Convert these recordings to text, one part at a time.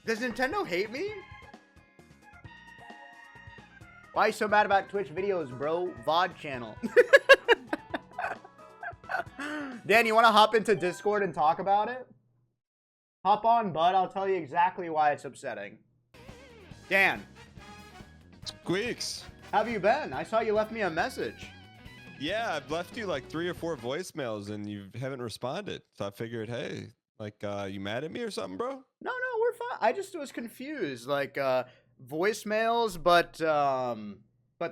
Does Nintendo hate me? Why are you so mad about Twitch videos, bro? VOD channel. Dan, you want to hop into Discord and talk about it? Hop on, bud. I'll tell you exactly why it's upsetting. Dan. Squeex. How have you been? I saw you left me a message. Yeah, I've left you like 3 or 4 voicemails and you haven't responded. So I figured, hey, like, you mad at me or something, bro? No, we're fine. I just was confused. Like, voicemails, but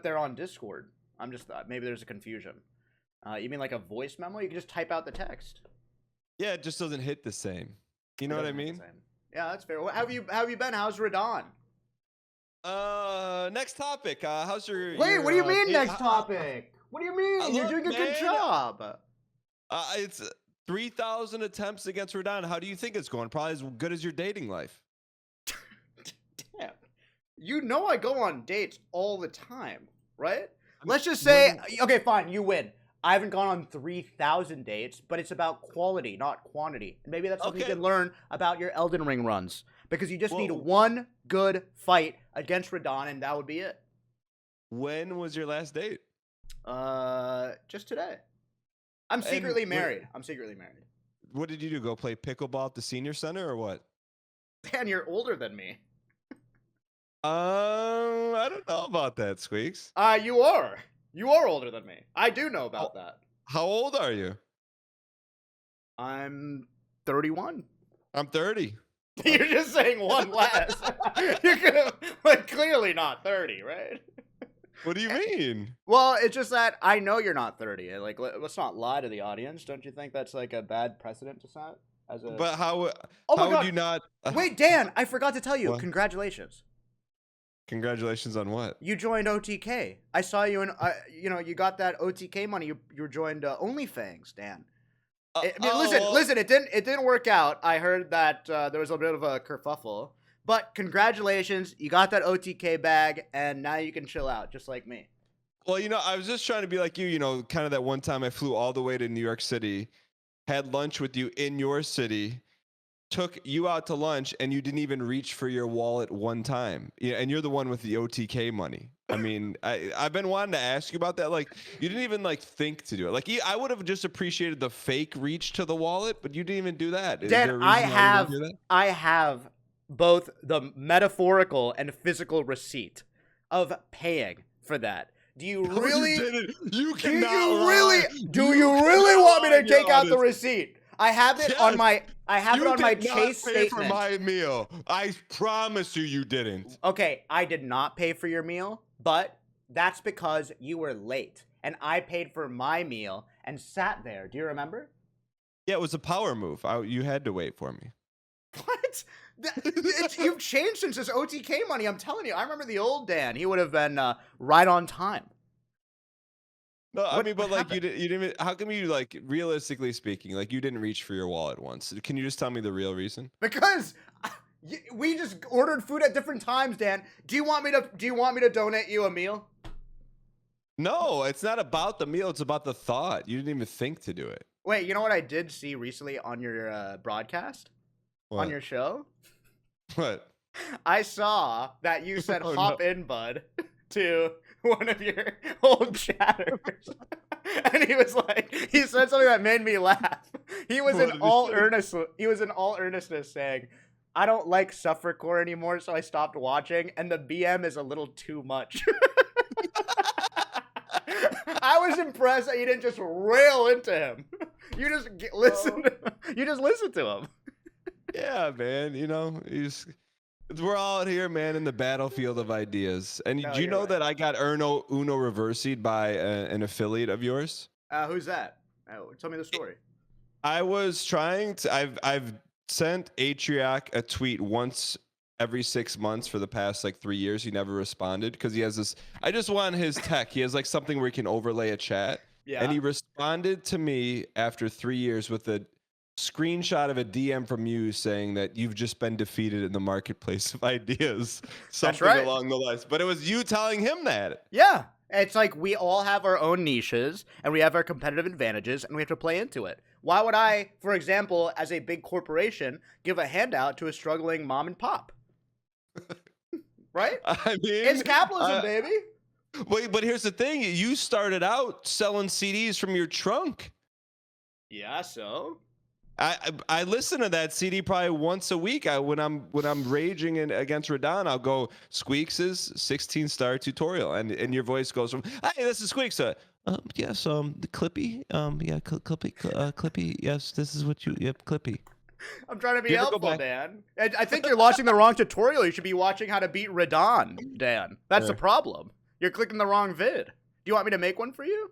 they're on Discord. I'm just thought maybe there's a confusion. You mean like a voice memo? You can just type out the text. Yeah, it just doesn't hit the same. You know what I mean? Yeah, that's fair. How have you been? How's Radon? Next topic. How's your? Wait, your, what do you mean next topic? What do you mean? You're doing a good job. It's 3,000 attempts against Radon. How do you think it's going? Probably as good as your dating life. Damn. You know I go on dates all the time, right? Let's just say, okay, fine, you win. I haven't gone on 3,000 dates, but it's about quality, not quantity. And maybe that's something you can learn about your Elden Ring runs. Because you just need one good fight against Radon, and that would be it. When was your last date? Just today. I'm secretly married. What did you do? Go play pickleball at the senior center or what? Dan, you're older than me. I don't know about that, Squeex. You are. You are older than me. I do know about that. How old are you? I'm 31. I'm 30. You're just saying one less. You're gonna, like, clearly not 30, right? What do you mean? Well, it's just that I know you're not 30. Like, let's not lie to the audience. Don't you think that's like a bad precedent to set? But how God. would you not? Wait, Dan, I forgot to tell you. What? Congratulations. Congratulations on what? You joined OTK. I saw you in, you got that OTK money. You joined OnlyFans, Dan. Listen. It didn't work out. I heard that there was a bit of a kerfuffle. But congratulations, you got that OTK bag, and now you can chill out, just like me. Well, I was just trying to be like you. Kind of that one time I flew all the way to New York City, had lunch with you in your city, took you out to lunch, and you didn't even reach for your wallet one time. Yeah, and you're the one with the OTK money. I mean, I've been wanting to ask you about that. Like, you didn't even like think to do it. Like, I would have just appreciated the fake reach to the wallet, but you didn't even do that. Dan, I have both the metaphorical and physical receipt of paying for that. Do you really? You do you really want me to take out the receipt? I have it on my. I have it on my Chase statement. For my meal. I promise you didn't. Okay, I did not pay for your meal, but that's because you were late, and I paid for my meal and sat there. Do you remember? Yeah, it was a power move. You had to wait for me. What? You've changed since this OTK money. I'm telling you. I remember the old Dan. He would have been right on time. No, I mean, but like you didn't. How come you, like, realistically speaking, like, you didn't reach for your wallet once? Can you just tell me the real reason? Because we just ordered food at different times, Dan. Do you want me to donate you a meal? No, it's not about the meal. It's about the thought. You didn't even think to do it. Wait, you know what I did see recently on your broadcast? What? On your show? What? I saw that you said hop in, bud, to one of your old chatters. And he said something that made me laugh. He was in all earnestness saying, I don't like suffercore anymore, so I stopped watching, and the BM is a little too much. I was impressed that you didn't just rail into him. You just listen to him. Yeah, man. We're all out here, man, in the battlefield of ideas. And do you know that I got Uno reversied by an affiliate of yours? Who's that? Tell me the story. I was trying to. I've sent Atriac a tweet once every 6 months for the past like 3 years. He never responded because he has this. I just want his tech. He has like something where he can overlay a chat. Yeah. And he responded to me after 3 years with a screenshot of a DM from you saying that you've just been defeated in the marketplace of ideas. Something along the lines. But it was you telling him that. Yeah. It's like we all have our own niches and we have our competitive advantages and we have to play into it. Why would I, for example, as a big corporation, give a handout to a struggling mom and pop? Right? I mean, It's capitalism, baby. wait, but here's the thing: you started out selling CDs from your trunk. Yeah, so I listen to that CD probably once a week. When I'm raging against Radon, I'll go Squeeks's 16-star tutorial, and your voice goes from, "Hey, this is Squeeks." Yes, the Clippy, yeah, Clippy. Yes, this is what you, yep, Clippy. I'm trying to Do be you ever go helpful, back? Dan. I think you're watching the wrong tutorial. You should be watching how to beat Radon, Dan. That's the problem. You're clicking the wrong vid. Do you want me to make one for you?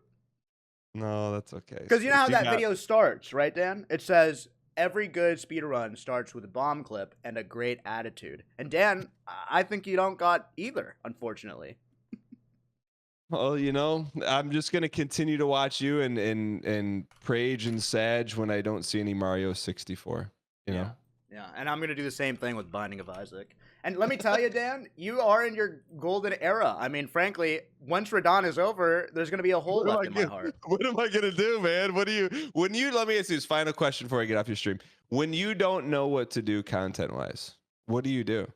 No, that's okay. Because you know how Squeaks. that video starts, right, Dan? It says, every good speedrun starts with a bomb clip and a great attitude. And Dan, I think you don't got either, unfortunately. Well, I'm just gonna continue to watch you and Prage and Sag when I don't see any Mario 64. Yeah. And I'm going to do the same thing with Binding of Isaac. And let me tell you, Dan, you are in your golden era. I mean, frankly, once Radon is over, there's going to be a hole left in my heart. What am I gonna do, man? Let me ask you this final question before I get off your stream. When you don't know what to do content wise, what do you do?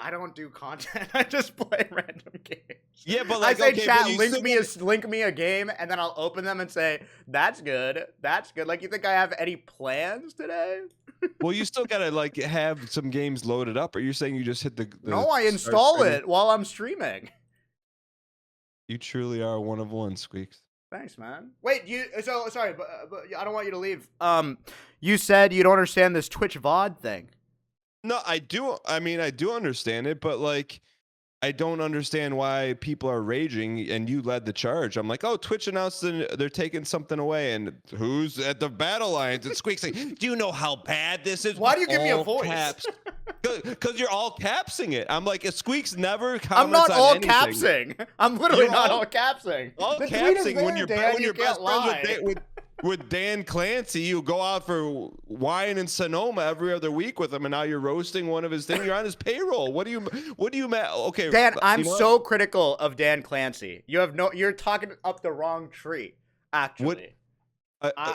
I don't do content. I just play random games. Yeah, but I like, say, okay, chat, but you link me a game, and then I'll open them and say, that's good. That's good. Like, you think I have any plans today? well, you still gotta like have some games loaded up. Or you're saying you just hit the No, I start install screen? it while I'm streaming. You truly are one of one, Squeaks. Thanks, man. Wait, sorry, but I don't want you to leave. You said you don't understand this Twitch VOD thing. No, I do. I mean, I do understand it, but like, I don't understand why people are raging. And you led the charge. I'm like, oh, Twitch announced they're taking something away, and who's at the battle lines? And Squeak's like, do you know how bad this is? Why do you give me a All voice? Caps. Because you're all capsing it. I'm like, Squeaks never comments I'm not on all anything. capsing. I'm literally You're not all- all capsing. All The tweet is capsing there, when you're Dan, when you you're best can't friends lie. with Dan Clancy. You go out for wine in Sonoma every other week with him, and now you're roasting one of his things. You're on his payroll. What do you okay, Dan, I'm you know so critical of Dan Clancy. You're talking up the wrong tree, actually.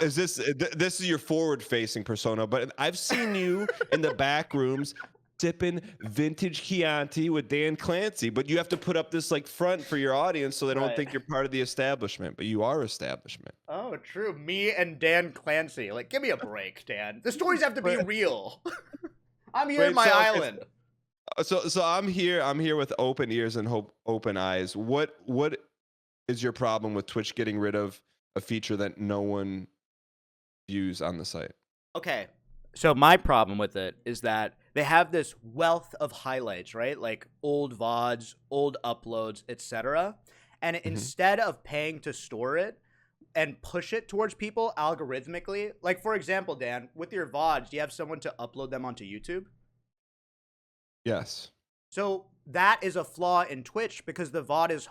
is this is your forward-facing persona? But I've seen you in the back rooms sipping vintage Chianti with Dan Clancy, but you have to put up this like front for your audience so they don't Right. think you're part of the establishment, but you are establishment. Oh, true. Me and Dan Clancy. Like, give me a break, Dan. The stories have to be real. I'm here in my island. So I'm here with open ears and open eyes. What is your problem with Twitch getting rid of a feature that no one views on the site? Okay. So my problem with it is that they have this wealth of highlights, right? Like old VODs, old uploads, etc. And instead of paying to store it and push it towards people algorithmically, like for example, Dan, with your VODs, do you have someone to upload them onto YouTube? Yes. So that is a flaw in Twitch because the VOD is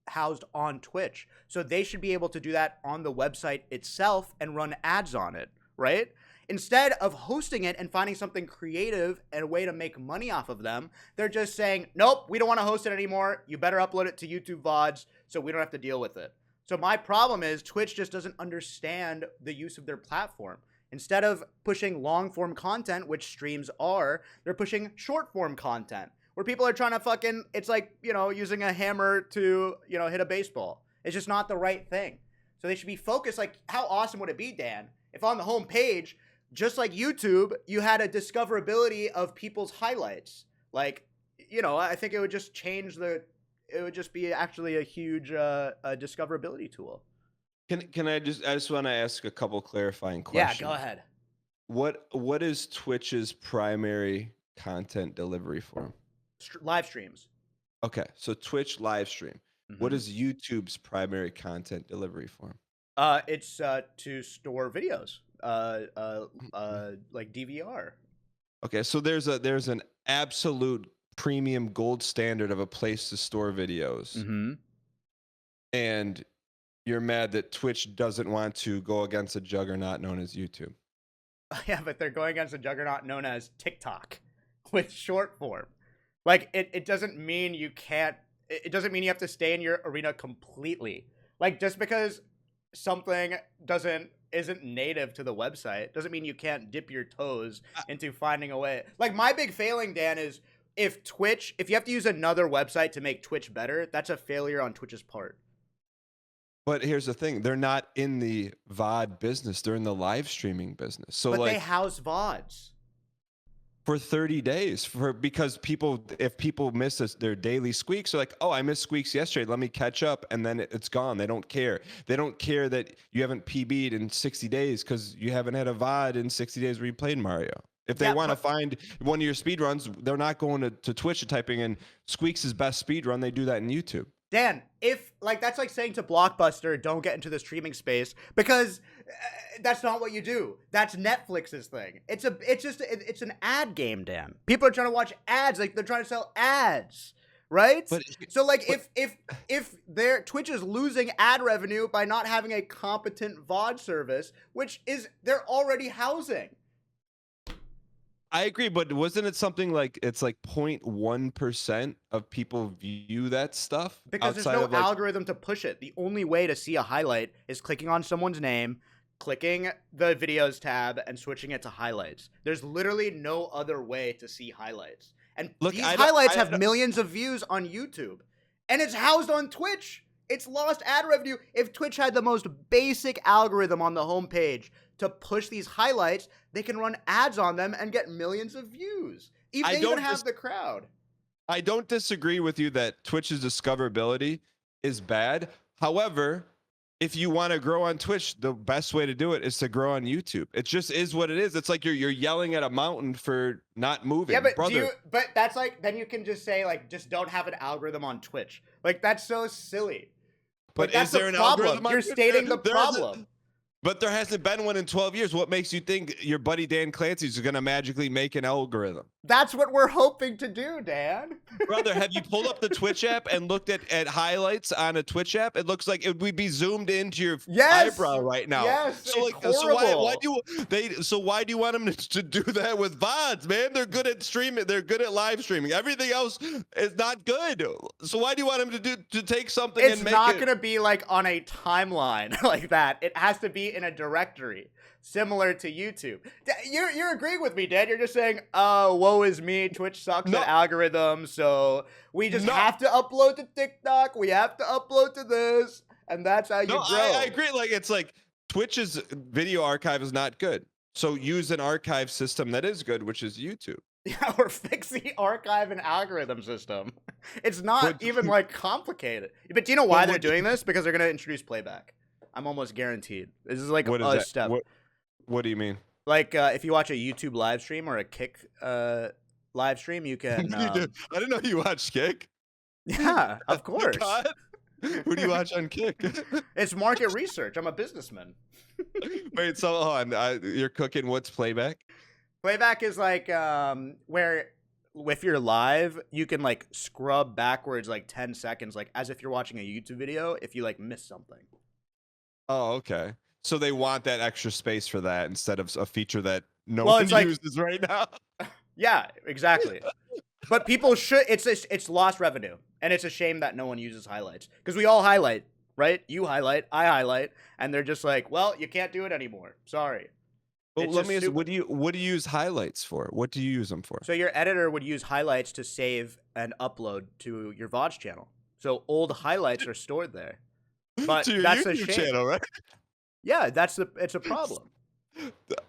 housed on Twitch. So they should be able to do that on the website itself and run ads on it, right? Instead of hosting it and finding something creative and a way to make money off of them, they're just saying, nope, we don't want to host it anymore. You better upload it to YouTube VODs so we don't have to deal with it. So my problem is Twitch just doesn't understand the use of their platform. Instead of pushing long-form content, which streams are, they're pushing short-form content where people are trying to it's like, using a hammer to, hit a baseball. It's just not the right thing. So they should be focused. Like, how awesome would it be, Dan, if on the home page, just like YouTube, you had a discoverability of people's highlights? Like, I think it would just change it would just be actually a huge discoverability tool. Can I just want to ask a couple clarifying questions? Yeah, go ahead. What is Twitch's primary content delivery form? Live streams. Okay, so Twitch live stream. What is YouTube's primary content delivery form? It's to store videos, like DVR. Okay, so there's an absolute premium gold standard of a place to store videos, and you're mad that Twitch doesn't want to go against a juggernaut known as YouTube. Yeah, but they're going against a juggernaut known as TikTok with short form. Like, it doesn't mean you can't. It doesn't mean you have to stay in your arena completely. Like, just because something isn't native to the website doesn't mean you can't dip your toes into finding a way. Like, my big failing, Dan, is if you have to use another website to make Twitch better, that's a failure on Twitch's part. But here's the thing: they're not in the VOD business; they're in the live streaming business. So, But like, they house VODs. for 30 days, because if people miss their daily squeaks, they're like, oh, I missed squeaks yesterday. Let me catch up, and then it's gone. They don't care. They don't care that you haven't PB'd in 60 days because you haven't had a VOD in 60 days where you played Mario. If they want to find one of your speed runs, they're not going to Twitch and typing in Squeaks' best speed run. They do that in YouTube. Dan, if that's like saying to Blockbuster, don't get into the streaming space, because that's not what you do. That's Netflix's thing. It's an ad game, Dan. People are trying to watch ads, like they're trying to sell ads, right? So like if their Twitch is losing ad revenue by not having a competent VOD service, which is they're already housing. I agree, but wasn't it something like it's like 0.1% of people view that stuff? Because there's no algorithm to push it. The only way to see a highlight is clicking on someone's name, clicking the videos tab, and switching it to highlights. There's literally no other way to see highlights. And these highlights have millions of views on YouTube. And it's housed on Twitch. It's lost ad revenue. If Twitch had the most basic algorithm on the homepage to push these highlights, they can run ads on them and get millions of views. They even have the crowd. I don't disagree with you that Twitch's discoverability is bad. However, if you want to grow on Twitch, the best way to do it is to grow on YouTube. It just is what it is. It's like you're yelling at a mountain for not moving. Yeah, but brother. But that's like, then you can just say like, just don't have an algorithm on Twitch. Like, that's so silly. But like, that's is there an problem. algorithm? You're stating the problem. But there hasn't been one in 12 years. What makes you think your buddy Dan Clancy's going to magically make an algorithm? That's what we're hoping to do, Dan. Brother, have you pulled up the Twitch app and looked at highlights on a Twitch app? It looks like it would be zoomed into your eyebrow right now. Yes, so like, so why do you want them to do that with VODs, man? They're good at streaming. They're good at live streaming. Everything else is not good. So why do you want them to take something and make it? It's not going to be like on a timeline like that. It has to be in a directory, similar to YouTube. You're agreeing with me, Dan. You're just saying, oh, woe is me. Twitch sucks at algorithms, so we just have to upload to TikTok. We have to upload to this, and that's how you grow. I agree. Like, it's like Twitch's video archive is not good. So use an archive system that is good, which is YouTube. Yeah, or fix the archive and algorithm system. It's not even like complicated. But do you know why they're doing this? Because they're going to introduce playback. I'm almost guaranteed. This is like a step. What do you mean? Like if you watch a YouTube live stream or a Kick live stream, you can. I didn't know you watched Kick. Yeah, of course. Who do you watch on Kick? It's market research. I'm a businessman. Wait, so hold on. You're cooking. What's playback? Playback is like where if you're live, you can like scrub backwards like 10 seconds, like as if you're watching a YouTube video. If you like miss something. Oh, okay. So they want that extra space for that instead of a feature that no one uses right now. Yeah, exactly. But people should. It's lost revenue, and it's a shame that no one uses highlights because we all highlight, right? You highlight, I highlight, and they're just like, well, you can't do it anymore. Sorry. Well, let me ask you, what do you use highlights for? What do you use them for? So your editor would use highlights to save and upload to your VODs channel. So old highlights are stored there. But to your that's YouTube a shame. channel, right? Yeah, it's a problem.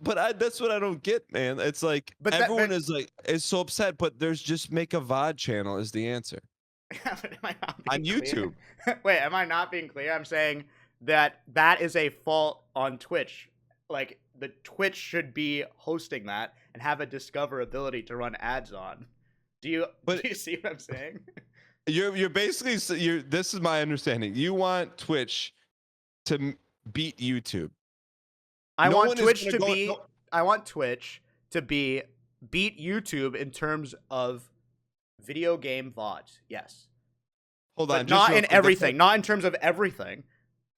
But that's what I don't get, man. It's like everyone is so upset, but there's just make a VOD channel is the answer. On YouTube. Wait, am I not being clear? I'm saying that is a fault on Twitch. Like the Twitch should be hosting that and have a discoverability to run ads on. Do you see what I'm saying? You're basically this is my understanding. You want Twitch to beat YouTube. I want Twitch to beat YouTube in terms of video game VODs. Yes. Hold on. Not in everything. Not in terms of everything.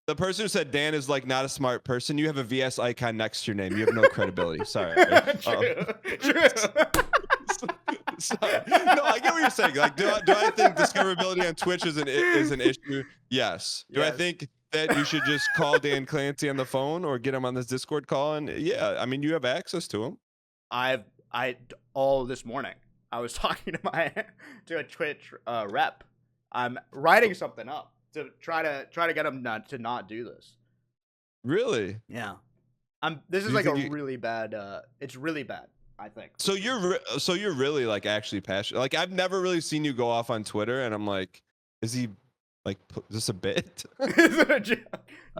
The person who said Dan is like not a smart person. You have a VS icon next to your name. You have no credibility. Sorry. True. Sorry. No, I get what you're saying. Like, do I think discoverability on Twitch is an issue? Yes. Do I think that you should just call Dan Clancy on the phone or get him on this Discord call? And yeah, I mean, you have access to him. All this morning. I was talking to a Twitch rep. I'm writing something up to try to get them to not do this. Really? Yeah. This is Do you like a think you- really bad. It's really bad, I think. So you're really like actually passionate. Like I've never really seen you go off on Twitter, and I'm like, is he like is this a bit? Is it a joke?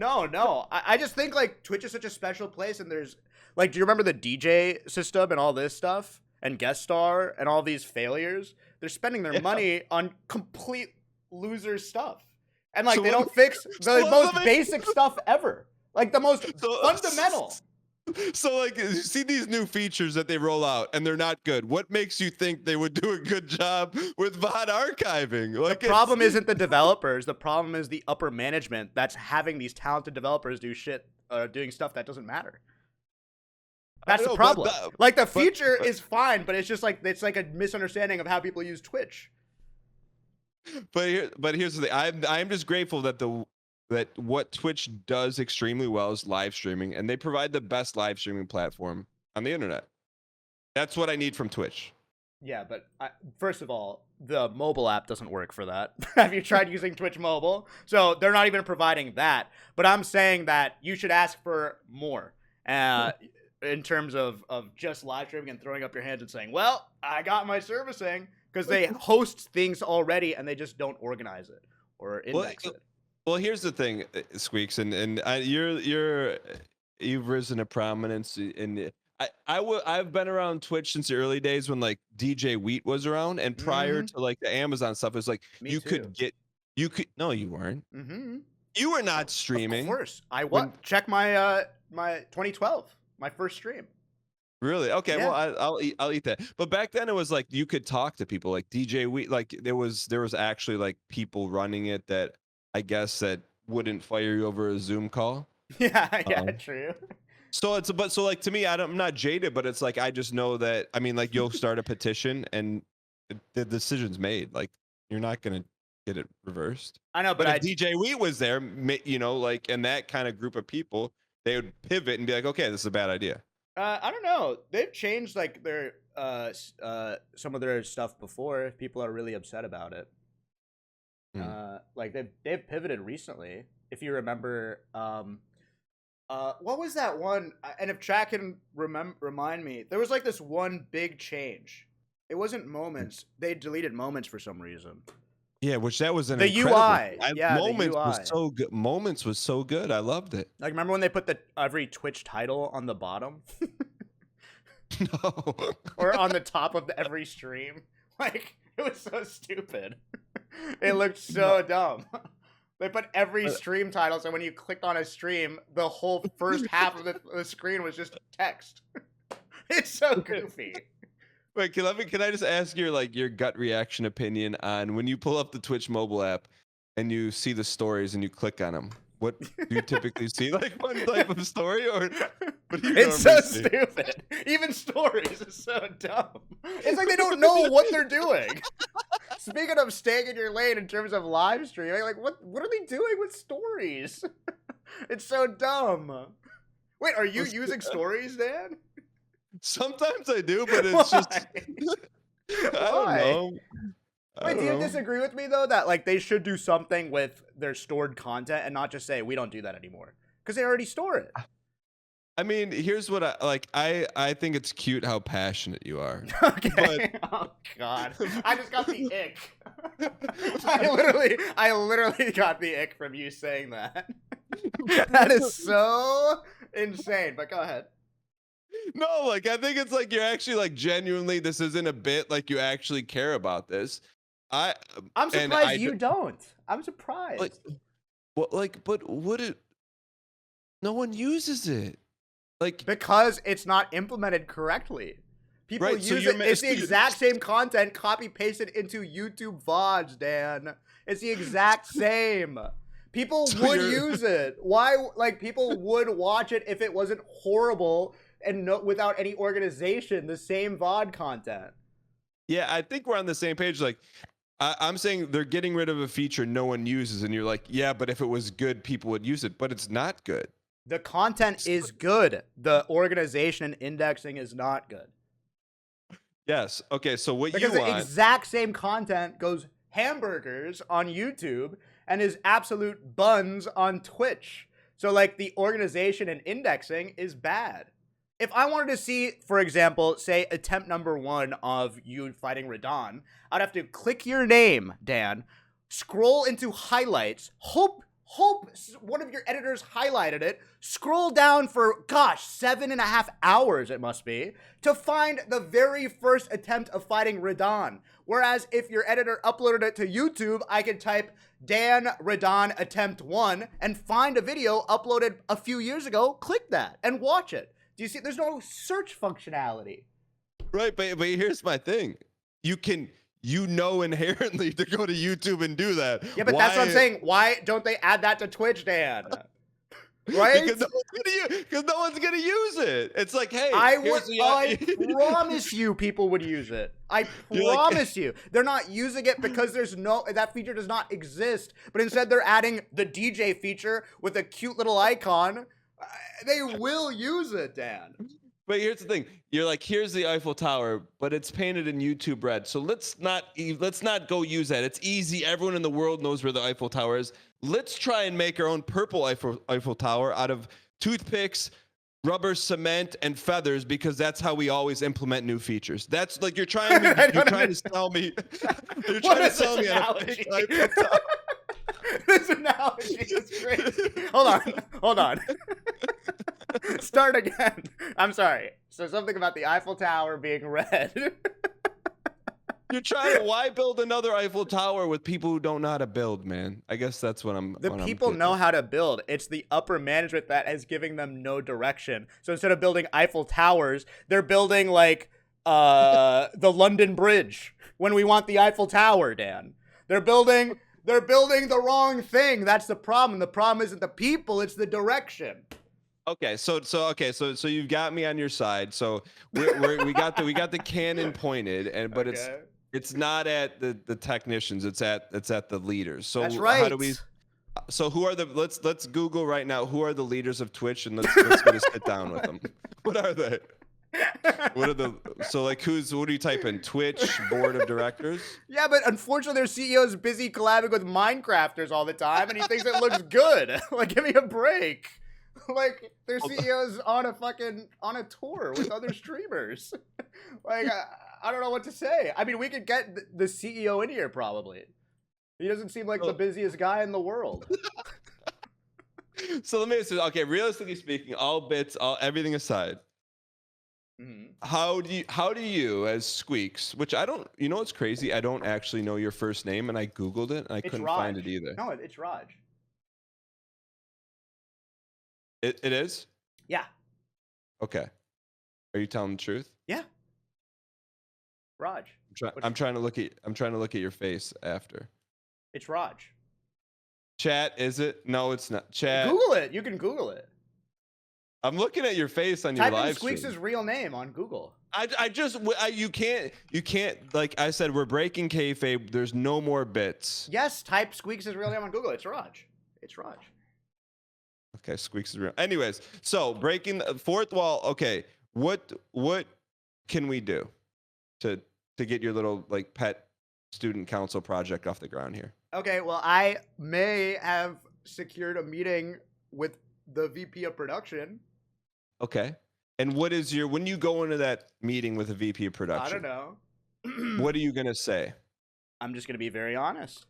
No. I just think like Twitch is such a special place, and there's like, do you remember the DJ system and all this stuff and guest star and all these failures? They're spending their money on complete loser stuff, and like So they what- don't fix the so most let me- basic stuff ever, like the most So- fundamental. So like you see these new features that they roll out and they're not good. What makes you think they would do a good job with VOD archiving? Like The problem isn't the developers. The problem is the upper management that's having these talented developers do shit, doing stuff that doesn't matter. That's the problem. Like the future is fine, but it's just like it's like a misunderstanding of how people use Twitch. But here's the thing. I'm just grateful that that what Twitch does extremely well is live streaming, and they provide the best live streaming platform on the internet. That's what I need from Twitch. Yeah, but first of all, the mobile app doesn't work for that. Have you tried using Twitch Mobile? So they're not even providing that. But I'm saying that you should ask for more in terms of just live streaming and throwing up your hands and saying, well, I got my servicing, because they host things already and they just don't organize it or index it. Well, here's the thing, Squeex, and you've risen to prominence in. I've been around Twitch since the early days when like DJ Wheat was around, and prior to like the Amazon stuff, it was like Me too. no, you weren't. Mm-hmm. You were not streaming. Of course, I was. Check my my 2012, my first stream. Really? Okay. Yeah. Well, I'll eat that. But back then it was like you could talk to people like DJ Wheat. Like there was actually like people running it that I guess that wouldn't fire you over a Zoom call. Yeah, true. So like to me, I'm not jaded, but it's like I just know that. I mean, like you'll start a petition and the decision's made. Like you're not gonna get it reversed. I know, but if DJ Wheat was there, you know, like and that kind of group of people, they would pivot and be like, okay, this is a bad idea. I don't know. They've changed like their some of their stuff before if people are really upset about it. Like they've pivoted recently. If you remember, what was that one? And if chat can remind me, there was like this one big change. It wasn't moments. They deleted moments for some reason. Yeah, which that was an the incredible, UI. Yeah, Moments the UI. was so good. Moments was so good. I loved it. Like remember when they put the every Twitch title on the bottom? No. Or on the top of every stream? Like it was so stupid. It looked so dumb. They put every stream title, so when you clicked on a stream, the whole first half of the screen was just text. It's so goofy. Wait, can I just ask your gut reaction opinion on when you pull up the Twitch mobile app and you see the stories and you click on them? What do you typically see? Like one type of story, or what do you It's so see? stupid. Even stories is so dumb. It's like they don't know what they're doing. Speaking of staying in your lane in terms of live streaming, like what are they doing with stories? It's so dumb. Wait, are you using stories, Dan? Sometimes I do, but it's just I don't know. Wait, do you disagree with me though that like they should do something with their stored content and not just say we don't do that anymore because they already store it? I mean, here's what I think it's cute how passionate you are. Okay. Oh God, I just got the ick. I literally got the ick from you saying that. That is so insane. But go ahead. No, like I think it's like you're actually like genuinely. This isn't a bit. Like you actually care about this. I'm surprised you don't. I'm surprised. Like, well, like, but would it? No one uses it. Like because it's not implemented correctly. People use it. It's the exact same content, copy pasted into YouTube VODs, Dan. It's the exact same. People would use it. Why? Like people would watch it if it wasn't horrible and without any organization. The same VOD content. Yeah, I think we're on the same page. Like, I'm saying they're getting rid of a feature no one uses, and you're like, yeah, but if it was good, people would use it. But it's not good. The content is good. The organization and indexing is not good. Yes. Okay. So what Because you the want? exact same content goes hamburgers on YouTube and is absolute buns on Twitch. So like the organization and indexing is bad. If I wanted to see, for example, say attempt number 1 of you fighting Radon, I'd have to click your name, Dan, scroll into highlights, hope one of your editors highlighted it, scroll down for, gosh, 7.5 hours it must be, to find the very first attempt of fighting Radon. Whereas if your editor uploaded it to YouTube, I could type Dan Radon attempt 1 and find a video uploaded a few years ago, click that, and watch it. Do you see? There's no search functionality. Right, but here's my thing. You know inherently to go to YouTube and do that. Yeah, but that's what I'm saying. Why don't they add that to Twitch, Dan? Right? Because no one's gonna use it. It's like, hey, I promise you people would use it. I promise you. They're not using it because that feature does not exist, but instead they're adding the DJ feature with a cute little icon. They will use it, Dan. But here's the thing. You're like, here's the Eiffel Tower, but it's painted in YouTube red. So let's not go use that. It's easy. Everyone in the world knows where the Eiffel Tower is. Let's try and make our own purple Eiffel Tower out of toothpicks, rubber, cement, and feathers, because that's how we always implement new features. That's like you're trying to sell me. You're trying to sell me Eiffel Tower. This analogy is crazy. Hold on. Start again. I'm sorry. So something about the Eiffel Tower being red. You're trying to, why build another Eiffel Tower with people who don't know how to build, man? I guess that's what I'm. The people know how to build. It's the upper management that is giving them no direction. So instead of building Eiffel Towers, they're building like the London Bridge when we want the Eiffel Tower, Dan. They're building the wrong thing. That's the problem. The problem isn't the people, it's the direction. Okay, so you've got me on your side. So we got the cannon pointed, but okay. it's not at the technicians. It's at the leaders. So that's right. How do we? So who are the? Let's Google right now. Who are the leaders of Twitch, and let's get a sit down with them. What are they? What are the? So like what do you type in? Twitch board of directors? Yeah, but unfortunately their CEO is busy collabing with Minecrafters all the time, and he thinks it looks good. Like, give me a break. Like, their CEO's on a tour with other streamers. Like, I don't know what to say. I mean, we could get the CEO in here probably. He doesn't seem like the busiest guy in the world. So let me ask you, okay, realistically speaking, everything aside, how do you as Squeex, which I don't, you know what's crazy? I don't actually know your first name, and I Googled it and I couldn't find it either. No, it's Raj. It is? Yeah. Okay. Are you telling the truth? Yeah. Raj. I'm trying to look at your face after. It's Raj. Chat, is it? No, it's not. Chat. Google it. You can Google it. I'm looking at your face on your live stream. Type in Squeex' real name on Google. You can't, like I said, we're breaking kayfabe. There's no more bits. Yes, type Squeex' real name on Google. It's Raj. It's Raj. Okay, Squeex is real. Anyways, so breaking the fourth wall. Okay, what can we do to get your little like pet student council project off the ground here? Okay, well, I may have secured a meeting with the VP of production. Okay, and when you go into that meeting with the VP of production? I don't know. What are you gonna say? I'm just gonna be very honest.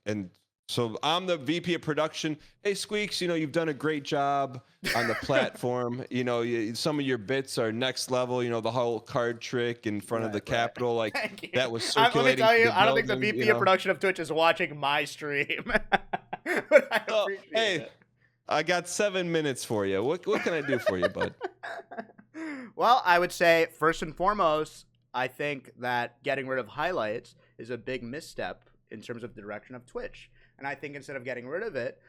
And so I'm the VP of production. Hey, Squeex, you've done a great job on the platform. Some of your bits are next level. The whole card trick in front of the Capitol, like that was circulating. Let me tell you, I don't think the VP of production of Twitch is watching my stream. But I appreciate it. I got 7 minutes for you. What can I do for you, bud? Well, I would say first and foremost, I think that getting rid of highlights is a big misstep in terms of the direction of Twitch. And I think instead of getting rid of it,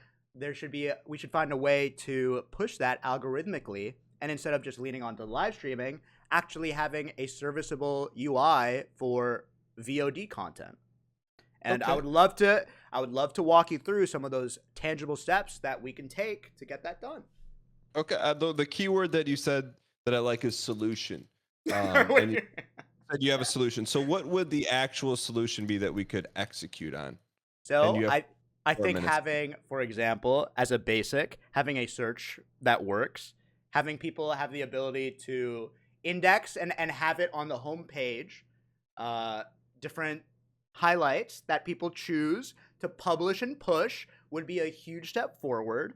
we should find a way to push that algorithmically. And instead of just leaning onto live streaming, actually having a serviceable UI for VOD content. And okay. I would love to walk you through some of those tangible steps that we can take to get that done. Okay. The keyword that you said that I like is solution. And you said you have a solution. So what would the actual solution be that we could execute on? And So you have I 4 think minutes. having, for example, as a basic, having a search that works, having people have the ability to index and have it on the home page, uh, different highlights that people choose to publish and push would be a huge step forward.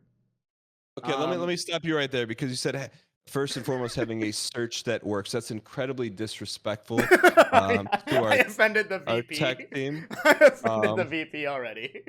Okay, let Um, me stop you right there because you said first and foremost having a search that works. That's incredibly disrespectful to I offended the our VP. tech team. I offended the Um, VP already.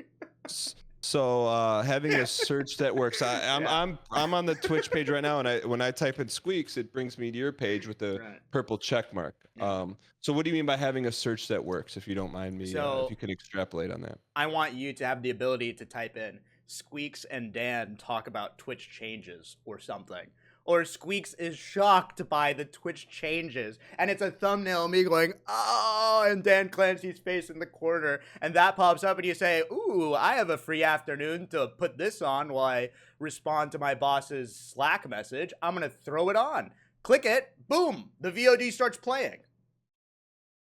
so having a search that works. Yeah. I'm on the Twitch page right now, and when I type in Squeex, it brings me to your page with the Right. purple check mark. Yeah. So what do you mean by having a search that works? If you don't mind me, if So you can extrapolate on that. I want you to have the ability to type in Squeex and Dan talk about Twitch changes or something. Or Squeex is shocked by the Twitch changes. And it's a thumbnail of me going, oh, and Dan Clancy's face in the corner. And that pops up and you say, ooh, I have a free afternoon to put this on while I respond to my boss's Slack message. I'm going to throw it on. Click it. Boom. The VOD starts playing.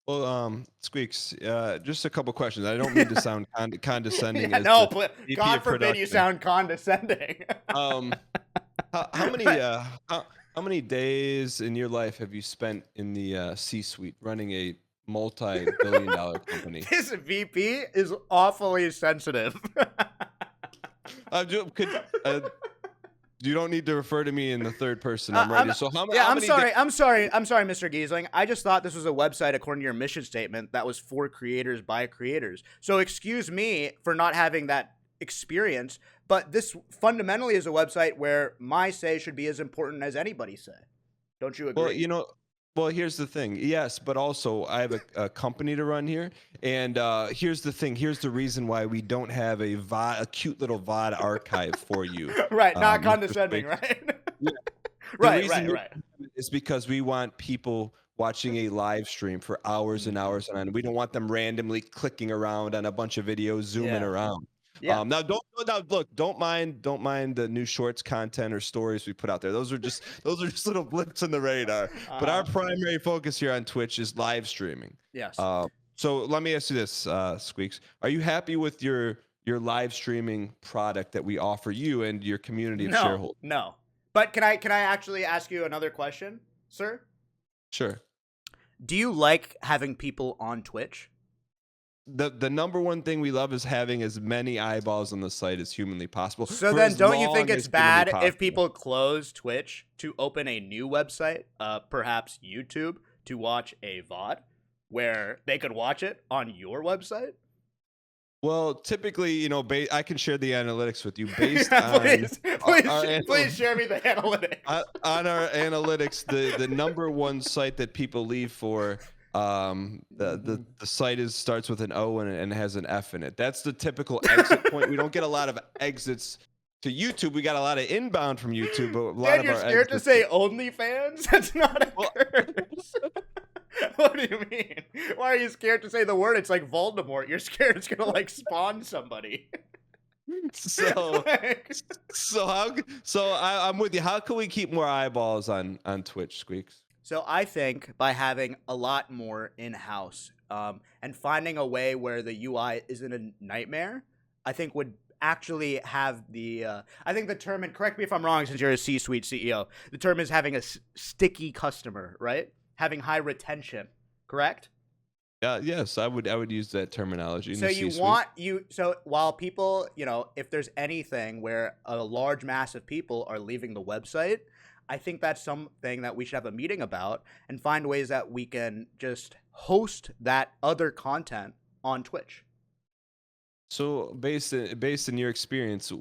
Well, Squeaks, just a couple questions. I don't mean to sound condescending Yeah, as no, the VP God of forbid you production. sound condescending. Um, how many how many days in your life have you spent in the C-suite running a multi-billion-dollar company? This VP is awfully sensitive. Could you don't need to refer to me in the third person. I'm ready. So yeah, how I'm many sorry. I'm sorry, Mr. Gheesling. I just thought this was a website according to your mission statement that was for creators by creators. So excuse me for not having that experience, but this fundamentally is a website where my say should be as important as anybody's say. Don't you agree? Well, well, here's the thing. Yes, but also I have a company to run here, and here's the thing. Here's the reason why we don't have a cute little VOD archive for you. Right, not Mr. condescending, Spink. right? Yeah, the right, reason right, right. is because we want people watching a live stream for hours and hours on end. We don't want them randomly clicking around on a bunch of videos, zooming Yeah, around. yeah. Now look, don't mind the new shorts content or stories we put out there. Those are just little blips in the radar. But our primary focus here on Twitch is live streaming. Yes. So let me ask you this, Squeaks. Are you happy with your live streaming product that we offer you and your community of shareholders? No. But can I actually ask you another question, sir? Sure. Do you like having people on Twitch? The number one thing we love is having as many eyeballs on the site as humanly possible. So then don't you think long it's as humanly bad if possible. people close Twitch to open a new website, perhaps YouTube, to watch a VOD where they could watch it on your website? Well, typically, I can share the analytics with you based on please share me the analytics. On our analytics, the number one site that people leave for, the site starts with an O and has an F in it. That's the typical exit point. We don't get a lot of exits to YouTube. We got a lot of inbound from YouTube, but a lot Dan, of you're our scared to exits. say OnlyFans? That's not a curse. What do you mean? Why are you scared to say the word? It's like Voldemort. You're scared it's gonna like spawn somebody. So I'm with you. How can we keep more eyeballs on Twitch, Squeaks? So I think by having a lot more in-house and finding a way where the UI isn't a nightmare, I think would actually have the I think the term, and correct me if I'm wrong since you're a C-suite CEO, the term is having a sticky customer, right? Having high retention, correct? Yes, I would use that terminology. So so while people, if there's anything where a large mass of people are leaving the website, I think that's something that we should have a meeting about and find ways that we can just host that other content on Twitch. So based in your experience,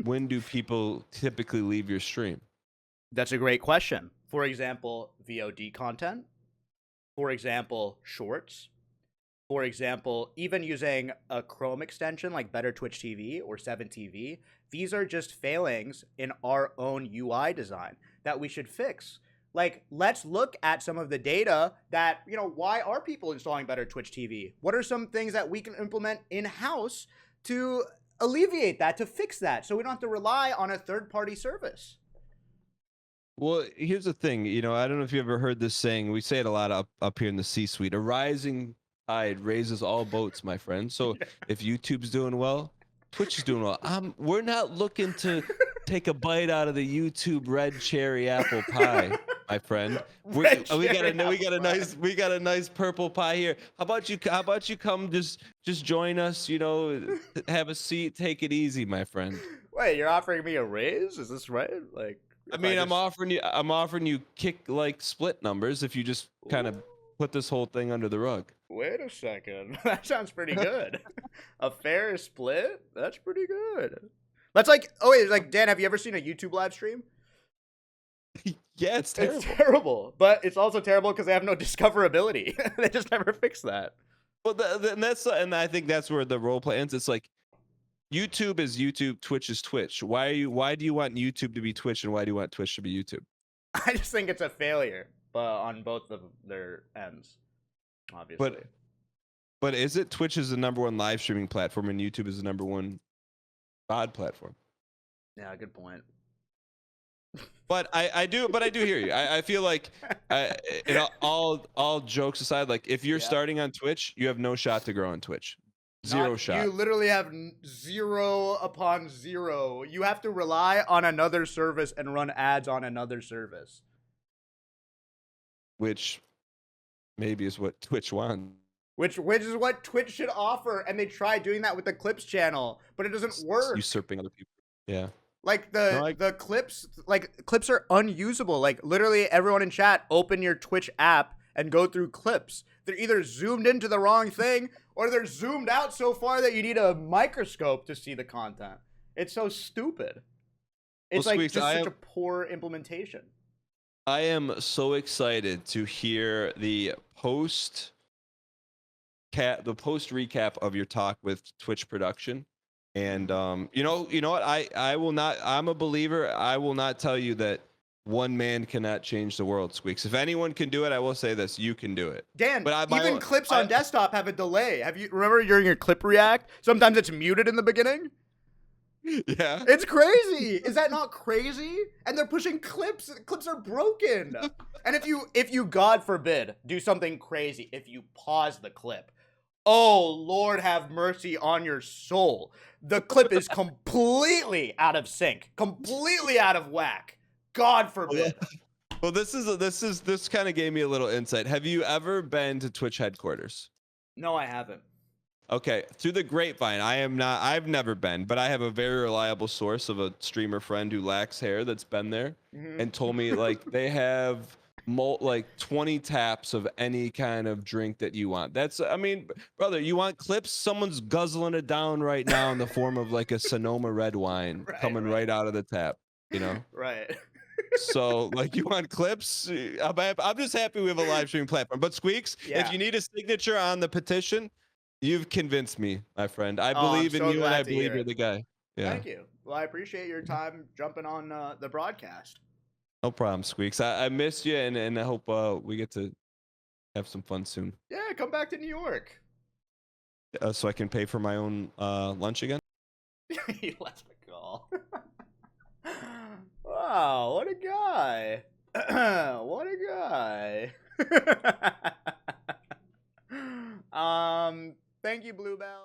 when do people typically leave your stream? That's a great question. For example, VOD content. For example, shorts. For example, even using a Chrome extension like Better Twitch TV or 7TV, these are just failings in our own UI design that we should fix. Like, let's look at some of the data that, why are people installing Better Twitch TV? What are some things that we can implement in-house to alleviate that, to fix that, so we don't have to rely on a third-party service? Well, here's the thing. I don't know if you ever heard this saying. We say it a lot up here in the C-suite. A rising tide raises all boats, my friend. So Yeah. if YouTube's doing well, Twitch is doing well. We're not looking to take a bite out of the YouTube red cherry apple pie, my friend. Red We got cherry a we apple got a pie. nice purple pie here. How about you come just join us, have a seat, take it easy, my friend. Wait, you're offering me a raise? Is this right? Like, I if I mean, I'm just offering you kick like split numbers if you just kind of Ooh, put this whole thing under the rug. wait a second. That sounds pretty good. A fair split? That's pretty good. That's like, oh wait, like Dan, have you ever seen a YouTube live stream? Yeah, it's It's terrible. terrible, but it's also terrible because they have no discoverability. They just never fix that. Well, and I think that's where the role play ends. It's like YouTube is YouTube, Twitch is Twitch. Why do you want YouTube to be Twitch, and why do you want Twitch to be YouTube? I just think it's a failure, but on both of their ends, obviously. But is it Twitch is the number one live streaming platform, and YouTube is the number one VOD platform? Yeah, good point. But I do hear you. I feel like, all jokes aside, like if you're Yeah. starting on Twitch, you have no shot to grow on Twitch. Zero shot. You literally have zero upon zero. You have to rely on another service and run ads on another service. Which maybe is what Twitch wants. Which is what Twitch should offer, and they tried doing that with the Clips channel, but it doesn't work. Usurping other people. Yeah. Like No, the clips, clips are unusable. Like literally everyone in chat, open your Twitch app and go through clips. They're either zoomed into the wrong thing or they're zoomed out so far that you need a microscope to see the content. It's so stupid. It's Well, like Squeex, just such a poor implementation. I am so excited to hear the post recap of your talk with Twitch production. And you know what? I will not. I'm a believer. I will not tell you that one man cannot change the world, Squeaks. If anyone can do it, I will say this: you can do it. Dan, But even clips on desktop have a delay. Have you remember during your clip react? Sometimes it's muted in the beginning. Yeah. It's crazy. Is that not crazy? And they're pushing clips. Clips are broken. And if you God forbid do something crazy, if you pause the clip, oh Lord have mercy on your soul. The clip is completely out of sync, completely out of whack. God forbid. Well, this kind of gave me a little insight. Have you ever been to Twitch headquarters? No, I haven't. Okay, through the grapevine, I've never been, but I have a very reliable source of a streamer friend who lacks hair that's been there and told me like they have like 20 taps of any kind of drink that you want. I mean, brother, you want clips? Someone's guzzling it down right now in the form of like a Sonoma red wine coming right out of the tap, Right. So, like, you want clips? I'm just happy we have a live streaming platform. But Squeaks, Yeah. if you need a signature on the petition, you've convinced me, my friend. I I'm believe in so you, and glad I to believe hear you're it. the guy. Yeah. Thank you. Well, I appreciate your time jumping on the broadcast. No problem, Squeaks. I miss you, and I hope we get to have some fun soon. Yeah, come back to New York. So I can pay for my own lunch again. He left the call. Wow, what a guy. What a guy. Thank you, Bluebell.